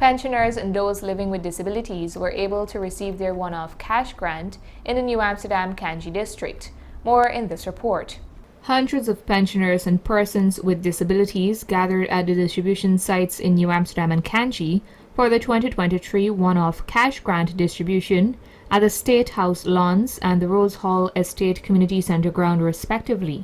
Pensioners and those living with disabilities were able to receive their one-off cash grant in the New Amsterdam Canje district. More in this report. Hundreds of pensioners and persons with disabilities gathered at the distribution sites in New Amsterdam and Canje for the 2023 one-off cash grant distribution at the State House lawns and the Rose Hall Estate Community Centre ground respectively.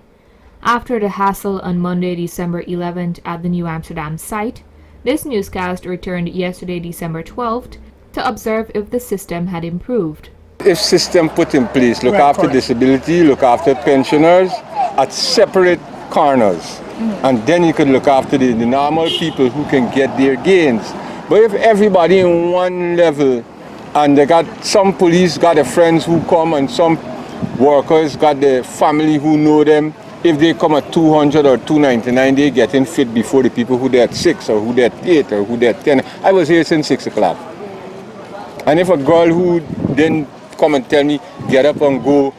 After the hassle on Monday, December 11th at the New Amsterdam site, this newscast returned yesterday, December 12th, to observe if the system had improved. If system put in place, look after disability, look after pensioners at separate corners, and then you could look after the normal people who can get their gains. But if everybody in one level, and they got some police got their friends who come and some workers got their family who know them, if they come at 200 or 299, they getting fit before the people who they at 6 or who they at 8 or who they at 10. I was here since 6 o'clock. And if a girl who then come and tell me, get up and go,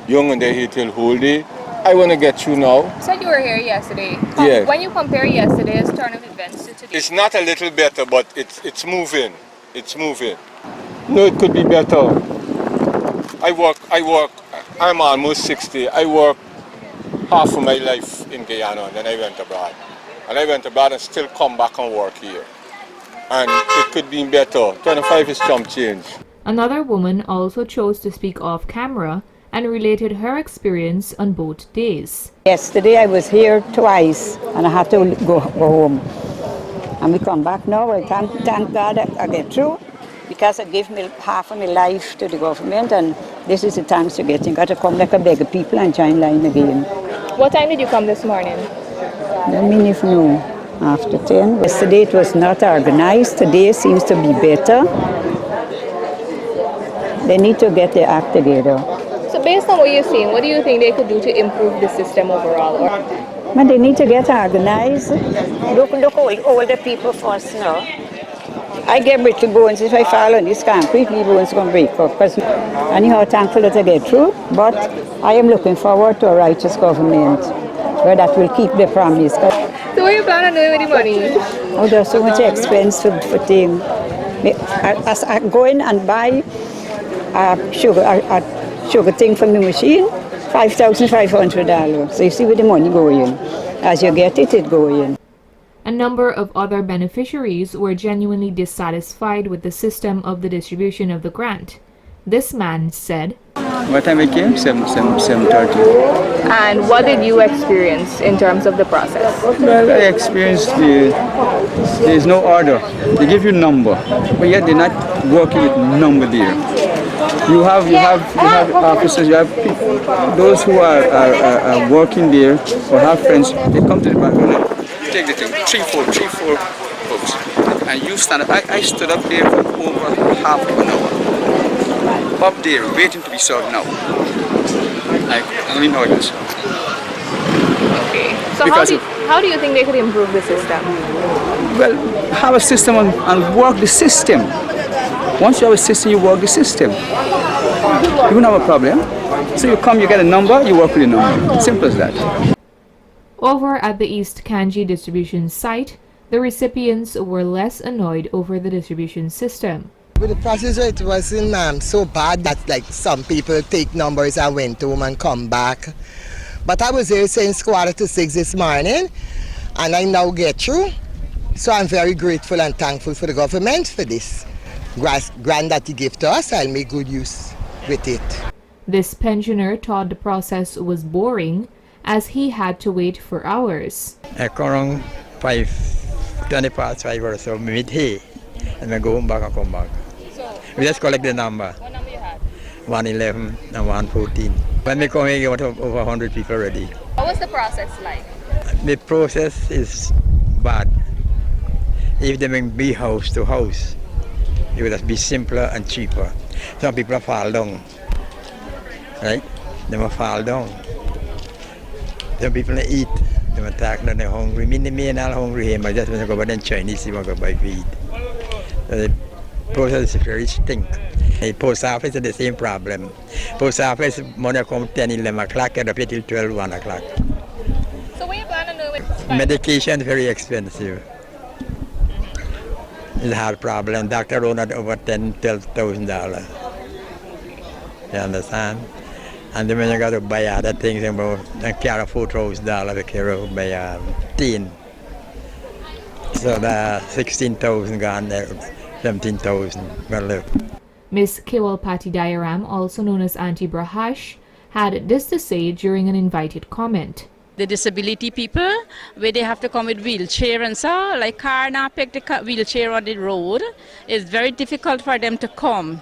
young and they're here till whole day, I want to get you now. You said you were here yesterday. Yeah. When you compare yesterday's turn of events to today? It's not a little better, but it's moving. It's moving. No, it could be better. I'm almost 60. I work half of my life in Guyana, and then I went abroad. And I went abroad and still come back and work here. And it could be better. 25 is chump change. Another woman also chose to speak off camera and related her experience on both days. Yesterday I was here twice and I had to go home. And we come back now. I thank God I get through because I gave me half of my life to the government, and this is the thanks you're getting. Got to come like a beggar people and join line again. What time did you come this morning? Let me know. After 10. Yesterday it was not organized. Today seems to be better. They need to get their act together. So based on what you're seeing, what do you think they could do to improve the system overall? But they need to get organized. Look all the people first now. I get brittle bones if I fall on this concrete, the bones going to break up. Because anyhow, thankful that I get through. But I am looking forward to a righteous government where that will keep the promise. So what you plan on doing with the money? Oh, there's so much expense for things. I go in and buy a sugar thing from the machine, $5,500. So you see where the money going. As you get it, it going. A number of other beneficiaries were genuinely dissatisfied with the system of the distribution of the grant. This man said, What time it came? 7:30. And what did you experience in terms of the process? Well, I experienced there is no order. They give you number, but yet they're not working with number there. You have officers, you have people, those who are working there or have friends, they come to the back and take the thing, three, four folks. And you stand up. I stood up there for over half of an hour. Up there, waiting to be served now. I don't even know what it is. Okay. So how do you think they could improve the system? Well, have a system and work the system. Once you have a system, you work the system. You won't have a problem. So you come, you get a number, you work with a number. Simple as that. Over at the East Canje distribution site, the recipients were less annoyed over the distribution system. With the process, it wasn't so bad that like some people take numbers and went home and come back. But I was here since 5:45 this morning, and I now get through. So I'm very grateful and thankful for the government for this grant that he gave to us. I'll make good use with it. This pensioner thought the process was boring as he had to wait for hours. I come around 20 past 5 or so, meet here, and I go home back and come back. We just collect the number. What number you had? 111 and 114. When we come here, we got over 100 people already. What was the process like? The process is bad. If they make be house to house, it would be simpler and cheaper. Some people fall down, right? They will fall down. Some people eat, they attack, they're hungry. Me and all hungry here, but just when I go back in Chinese, they go buy feed. So the process is very stink. The post office is the same problem. Post office, money come 10, 11 o'clock, and up till 12, 1 o'clock. So what you plan on doing with this? Medication is very expensive. It's a hard problem. Doctor own at over $10,000. You understand? And then when you got to buy other things, about carry $4,000 to carry buy teen. So the 16,000 gone there, 17,000 gone left. Miss Kewalpati Diaram, also known as Auntie Brahash, had this to say during an invited comment. The disability people, where they have to come with wheelchair and so, like car now pick the wheelchair on the road, it's very difficult for them to come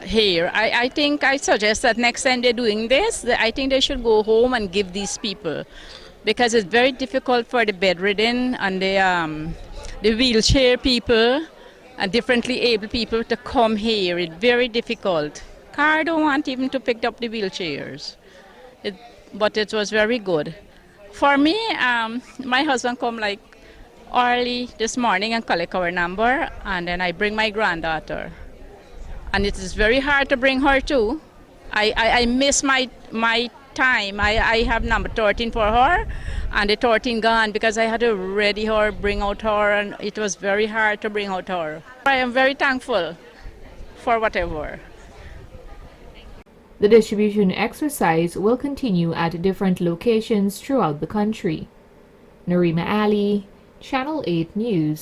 here. I think I suggest that next time they're doing this, I think they should go home and give these people, because it's very difficult for the bedridden and the wheelchair people and differently able people to come here. It's very difficult. Car don't want even to pick up the wheelchairs. But it was very good. For me, my husband come like early this morning and collect our number, and then I bring my granddaughter. And it is very hard to bring her too. I miss my time. I have number 13 for her, and the 13 gone because I had to ready her, bring out her, and it was very hard to bring out her. I am very thankful for whatever. The distribution exercise will continue at different locations throughout the country. Narima Ali, Channel 8 News.